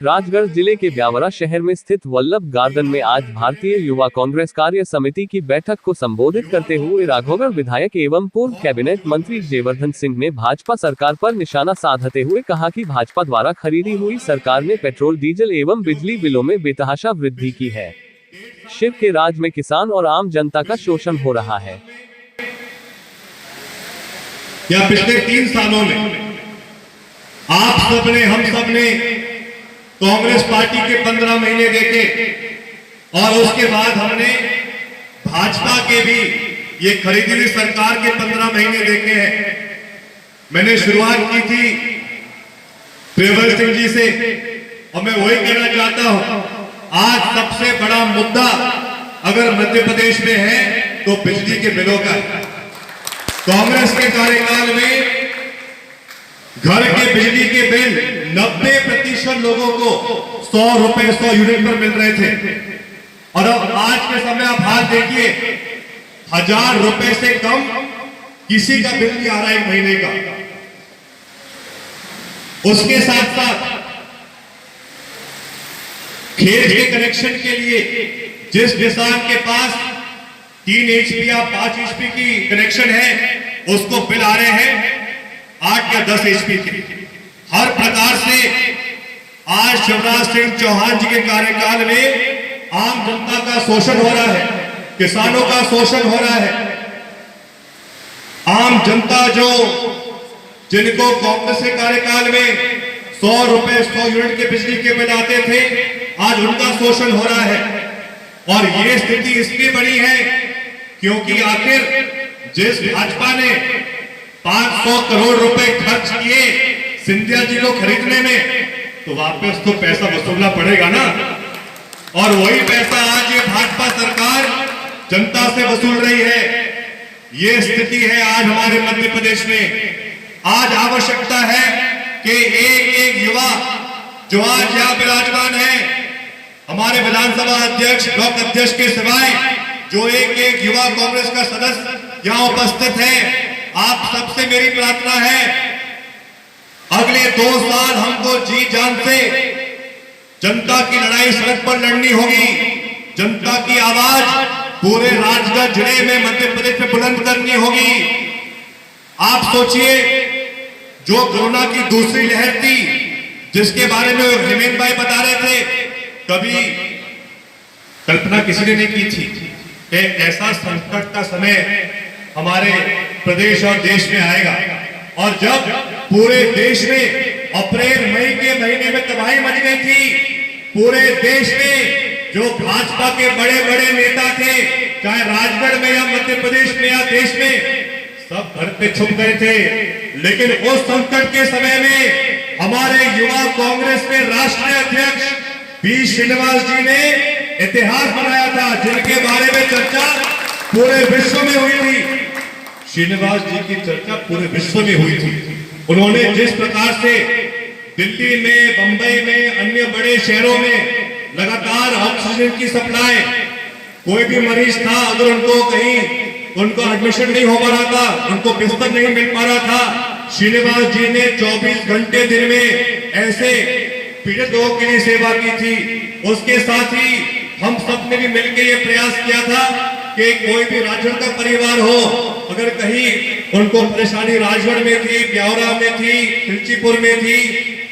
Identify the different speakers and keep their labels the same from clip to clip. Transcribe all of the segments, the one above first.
Speaker 1: राजगढ़ जिले के ब्यावरा शहर में स्थित वल्लभ गार्डन में आज भारतीय युवा कांग्रेस कार्य समिति की बैठक को संबोधित करते हुए राघोगढ़ विधायक एवं पूर्व कैबिनेट मंत्री जयवर्धन सिंह ने भाजपा सरकार पर निशाना साधते हुए कहा कि भाजपा द्वारा खरीदी हुई सरकार ने पेट्रोल, डीजल एवं बिजली बिलों में बेतहाशा वृद्धि की है। शिव के राज में किसान और आम जनता का शोषण हो रहा है।
Speaker 2: या पिछले 3 सालों में आप सबने, हम सबने कांग्रेस पार्टी के 15 महीने देखे और उसके बाद हमने भाजपा के भी ये खरीदी हुई सरकार के 15 महीने देखे हैं। मैंने शुरुआत की थी जयवर्धन सिंह जी से और मैं वही कहना चाहता हूं, आज सबसे बड़ा मुद्दा अगर मध्य प्रदेश में है तो बिजली के बिलों का है। कांग्रेस के कार्यकाल में घर के बिजली के बिल 90% लोगों को 100 रुपए 100 यूनिट पर मिल रहे थे और अब आज के समय आप हाल देखिए 1000 रुपए से कम किसी का बिल नहीं आ रहा 1 महीने का। उसके साथ साथ खेत के कनेक्शन के लिए जिस किसान के पास 3 HP या 5 HP की कनेक्शन है उसको बिल आ रहे हैं 8 या 10 HP के। हर प्रकार से आज शिवराज सिंह चौहान जी के कार्यकाल में आम जनता का शोषण हो रहा है, किसानों का शोषण हो रहा है। आम जनता जिनको कांग्रेस के कार्यकाल में 100 रुपए 100 यूनिट के बिजली के बिल आते थे, आज उनका शोषण हो रहा है। और यह स्थिति इसलिए बनी है क्योंकि आखिर जिस भाजपा ने 500 करोड़ रुपए खर्च किए सिंधिया जी को खरीदने में, तो वापस तो पैसा वसूलना पड़ेगा ना। और वही पैसा आज ये भाजपा सरकार जनता से वसूल रही है। ये स्थिति है आज हमारे मध्य प्रदेश में। आज आवश्यकता है कि एक युवा जो आज यहां विराजमान है, हमारे विधानसभा अध्यक्ष ब्लॉक अध्यक्ष के सिवाय जो एक युवा कांग्रेस का सदस्य यहां उपस्थित है, आप सबसे मेरी प्रार्थना है अगले 2 साल हमको जी जान से जनता की लड़ाई सड़क पर लड़नी होगी। जनता की आवाज पूरे राजगढ़ जिले में मध्य प्रदेश में बुलंद करनी होगी। आप सोचिए जो कोरोना की दूसरी लहर थी जिसके बारे में हेमेंद्र भाई बता रहे थे, कभी कल्पना किसी ने नहीं की थी कि ऐसा संकट का समय हमारे प्रदेश और देश में आएगा। और जब पूरे देश में अप्रैल मई के महीने में तबाही मच गई थी, पूरे देश में जो भाजपा के बड़े बड़े नेता थे, चाहे राजगढ़ में या मध्य प्रदेश में या देश में, सब घर पे छुप गए थे। लेकिन उस संकट के समय में हमारे युवा कांग्रेस के राष्ट्रीय अध्यक्ष पी श्रीनिवास जी ने इतिहास बनाया था, जिनके बारे में चर्चा पूरे विश्व में हुई थी। श्रीनिवास जी की चर्चा पूरे विश्व में हुई थी। उन्होंने जिस प्रकार से दिल्ली में, बंबई में, अन्य बड़े शहरों में लगातार ऑक्सीजन की सप्लाई, कोई भी मरीज था अगर उनको एडमिशन नहीं हो पा रहा था, उनको बिस्तर नहीं मिल पा रहा था, श्रीनिवास जी ने 24 घंटे दिन में ऐसे पीड़ित लोगों के लिए सेवा की थी। उसके साथ ही हम सब ने भी मिलकर यह प्रयास किया था कि कोई भी राजगढ़ का परिवार हो, अगर कहीं उनको परेशानी राजगढ़ में थी, ब्यावरा में थी, तिरुचिपुर में थी,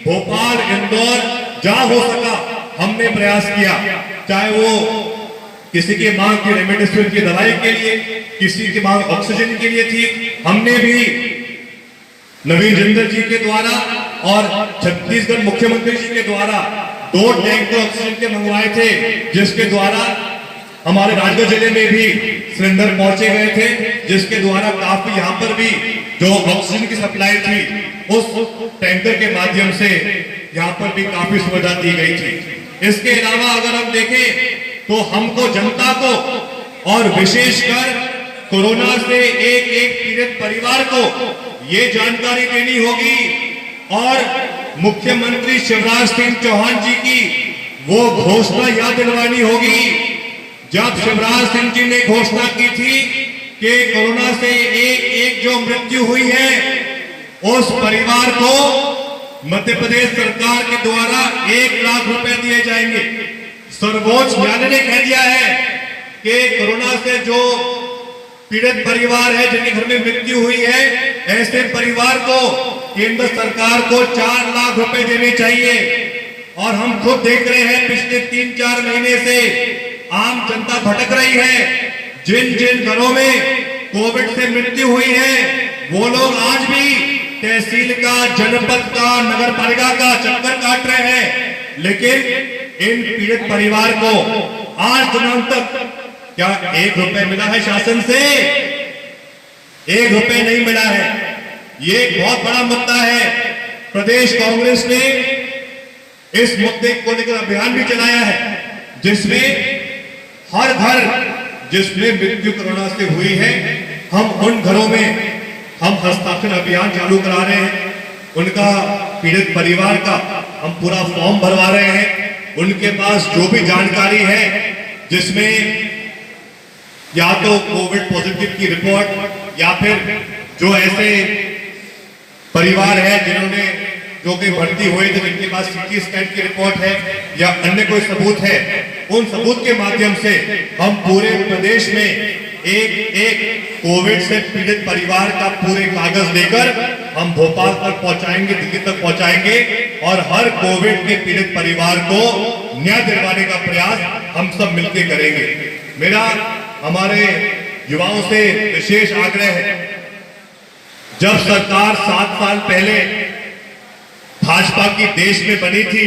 Speaker 2: भोपाल, इंदौर, जहां हो सका हमने प्रयास किया। चाहे वो किसी की मांग की रेमडेसिविर की दवाई के लिए, किसी की मांग ऑक्सीजन के लिए थी, हमने भी नवीन जिंदल जी के द्वारा और छत्तीसगढ़ मुख्यमंत्री जी के द्वारा 2 टैंकर ऑक्सीजन के मंगवाए थे, जिसके द्वारा हमारे राजगढ़ जिले में भी सिलेंडर पहुंचे गए थे, जिसके द्वारा काफी यहाँ पर भी जो ऑक्सीजन की सप्लाई थी उस टैंकर के माध्यम से यहाँ पर भी काफी सुविधा दी गई थी। इसके अलावा अगर हम देखें तो हमको जनता को और विशेषकर कोरोना से एक पीड़ित परिवार को ये जानकारी देनी होगी और मुख्यमंत्री शिवराज सिंह चौहान जी की वो घोषणा याद दिलवानी होगी। जब शिवराज सिंह जी ने घोषणा की थी कि कोरोना से एक जो मृत्यु हुई है उस परिवार को मध्य प्रदेश सरकार के द्वारा 1 लाख रुपए दिए जाएंगे। सर्वोच्च न्यायालय ने कह दिया है कि कोरोना से जो पीड़ित परिवार है, जिनके घर में मृत्यु हुई है, ऐसे परिवार को केंद्र सरकार को 4 लाख रुपए देने चाहिए। और हम खुद देख रहे हैं पिछले 3-4 महीने से आम जनता भटक रही है। जिन जिन घरों में कोविड से मृत्यु हुई है, वो लोग आज भी तहसील का, जनपद का, नगर पालिका का चक्कर काट रहे हैं, लेकिन इन पीड़ित परिवार को आज दिनों तक क्या 1 रुपए मिला है शासन से? 1 रुपए नहीं मिला है। ये एक बहुत बड़ा मुद्दा है। प्रदेश कांग्रेस ने इस मुद्दे को लेकर अभियान भी चलाया है, जिसमें हर घर जिसमें मृत्यु कोरोना से हुई है, हम उन घरों में हम हस्ताक्षर अभियान चालू करा रहे हैं। उनका पीड़ित परिवार का हम पूरा फॉर्म भरवा रहे हैं। उनके पास जो भी जानकारी है, जिसमें या तो कोविड पॉजिटिव की रिपोर्ट या फिर जो ऐसे परिवार है जिन्होंने जो कि भर्ती हुए थे, जिनके पास सीटी स्कैन की रिपोर्ट है या अन्य कोई सबूत है, उन सबूत के माध्यम से हम पूरे प्रदेश में एक कोविड से पीड़ित परिवार का पूरे कागज लेकर हम भोपाल तक पहुंचाएंगे, दिल्ली तक पहुंचाएंगे और हर कोविड के पीड़ित परिवार को न्याय दिलवाने का प्रयास हम सब मिलकर करेंगे। मेरा हमारे युवाओं से विशेष आग्रह है, जब सरकार 7 साल पहले भाजपा की देश में बनी थी,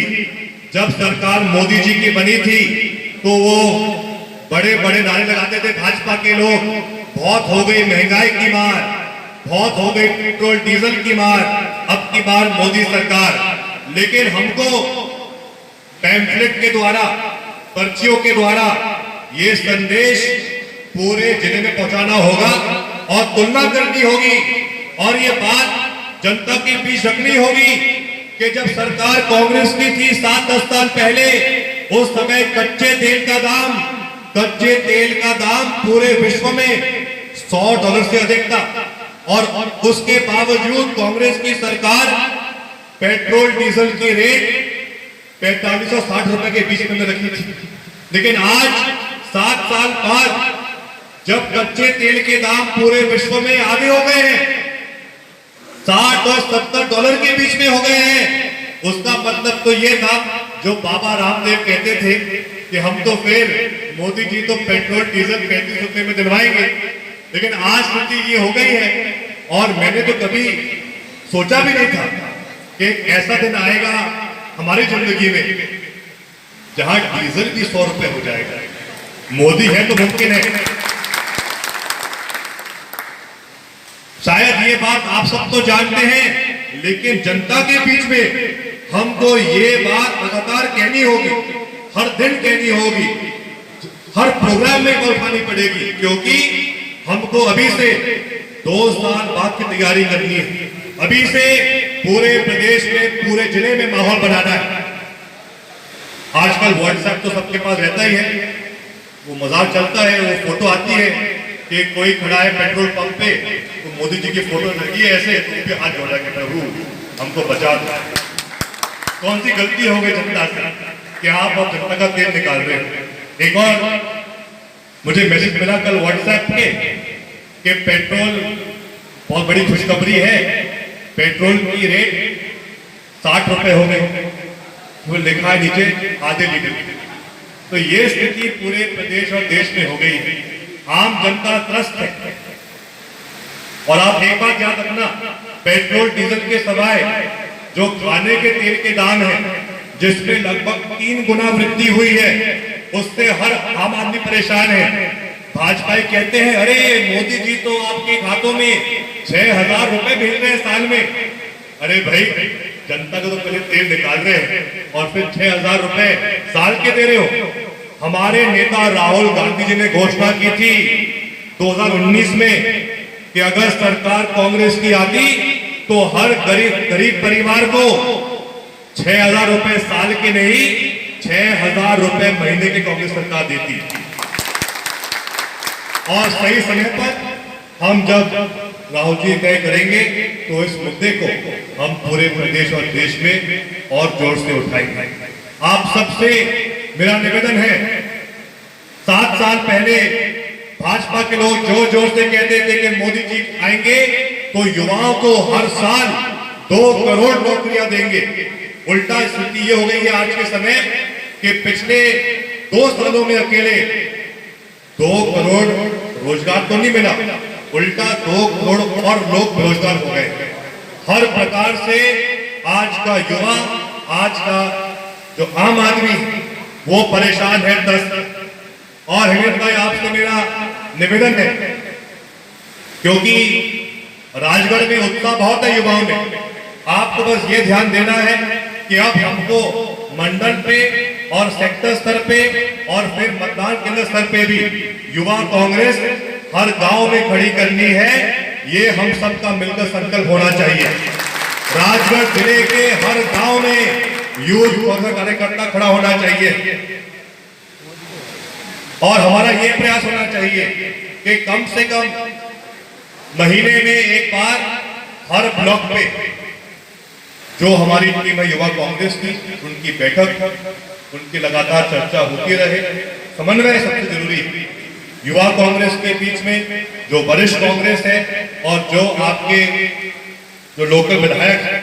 Speaker 2: जब सरकार मोदी जी की बनी थी, तो वो बड़े बड़े नारे लगाते थे भाजपा के लोग, बहुत हो गई महंगाई की मार, बहुत हो गई पेट्रोल डीजल की मार, अब की बार मोदी सरकार। लेकिन हमको पैम्फलेट के द्वारा, पर्चियों के द्वारा ये संदेश पूरे जिले में पहुंचाना होगा और तुलना करनी होगी और ये बात जनता के बीच रखनी होगी कि जब सरकार कांग्रेस की थी 7-10 साल पहले, उस समय कच्चे तेल का दाम पूरे विश्व में $100 से अधिक था और उसके बावजूद कांग्रेस की सरकार पेट्रोल डीजल की रेट 4560 रुपए के बीच में रखी थी। लेकिन आज 7 साल बाद जब कच्चे तेल के दाम पूरे विश्व में आगे हो गए हैं, $60 और $70 के बीच में हो गए हैं, उसका मतलब तो ये था जो बाबा रामदेव कहते थे कि हम तो फिर मोदी जी तो पेट्रोल डीजल 35 रुपए में दिलवाएंगे। लेकिन आज स्थिति ये हो गई है और मैंने तो कभी सोचा भी नहीं था कि ऐसा दिन आएगा हमारी जिंदगी में जहां डीजल भी 100 रुपए हो जाएगा। मोदी है तो मुमकिन है। शायद ये बात आप सब तो जानते हैं, लेकिन जनता के बीच में हमको ये बात लगातार कहनी होगी, हर दिन कहनी होगी, हर प्रोग्राम में उठानी पड़ेगी, क्योंकि हमको अभी से 2 साल बाद की तैयारी करनी है। अभी से पूरे प्रदेश में, पूरे जिले में माहौल बनाना है। आजकल व्हाट्सएप तो सबके पास रहता ही है, वो मजाक चलता है, वो फोटो आती है कि कोई खड़ा है पेट्रोल पंप पे, तो मोदी जी की फोटो लगी है ऐसे, तो उनके हाथ जोड़ा के प्रभु हमको बचा दो। कौन सी गलती हो गई जनता से कि आप अब जनता का तेल निकाल रहे हो। एक और मुझे मैसेज मिला कल व्हाट्सएप पे कि पेट्रोल, बहुत बड़ी खुशखबरी है, पेट्रोल की रेट 60 रुपए हो गई, वो लिखा है नीचे आधे लीटर। तो ये स्थिति पूरे प्रदेश और देश में हो गई है। आम जनता त्रस्त है। और आप एक बात याद रखना, पेट्रोल डीजल के सिवाय जो खाने के तेल के दाम है, जिसमें लगभग 3 गुना वृद्धि हुई है, उससे हर आम आदमी परेशान है। भाजपा कहते हैं अरे मोदी जी तो आपके खातों में 6000 रुपए भेज रहे हैं साल में। अरे भाई, जनता को तो पहले तेल निकाल रहे हैं और फिर 6000 रुपए साल के दे रहे हो। हमारे नेता राहुल गांधी जी ने घोषणा की थी 2019 में कि अगर सरकार कांग्रेस की आती तो हर गरीब परिवार को 6000 रुपए साल के नहीं, 6000 रुपए महीने की कांग्रेस सरकार देती। और सही समय पर हम जब राहुल जी तय करेंगे तो इस मुद्दे को हम पूरे प्रदेश और देश में और जोर से उठाएंगे। आप सबसे मेरा निवेदन है, 7 साल पहले भाजपा के लोग जोर जोर से कहते थे कि मोदी जी आएंगे तो युवाओं को हर साल 2 करोड़ नौकरियां देंगे। उल्टा स्थिति ये हो गई है आज के समय कि पिछले 2 सालों में अकेले 2 करोड़ रोजगार तो नहीं मिला, उल्टा 2 करोड़ और लोग बेरोजगार हो गए। हर प्रकार से आज का युवा, आज का जो आम आदमी वो परेशान है, त्रस्त। और हेमंत भाई आपसे मेरा निवेदन है, क्योंकि राजगढ़ में उत्साह बहुत है युवाओं में, आपको बस ये ध्यान देना है कि अब हमको मंडल पे और सेक्टर स्तर पे और फिर मतदान केंद्र स्तर पे भी युवा कांग्रेस हर गांव में खड़ी करनी है। ये हम सबका मिलकर संकल्प होना चाहिए। राजगढ़ जिले के हर गांव में यूथ कांग्रेस कार्यकर्ता खड़ा होना चाहिए और हमारा ये प्रयास होना चाहिए कि कम से कम महीने में एक बार हर ब्लॉक पे जो हमारी टीम है युवा कांग्रेस की, उनकी बैठक, उनकी लगातार चर्चा होती रहे। समन्वय सबसे जरूरी है युवा कांग्रेस के बीच में, जो वरिष्ठ कांग्रेस है और जो आपके जो लोकल विधायक है।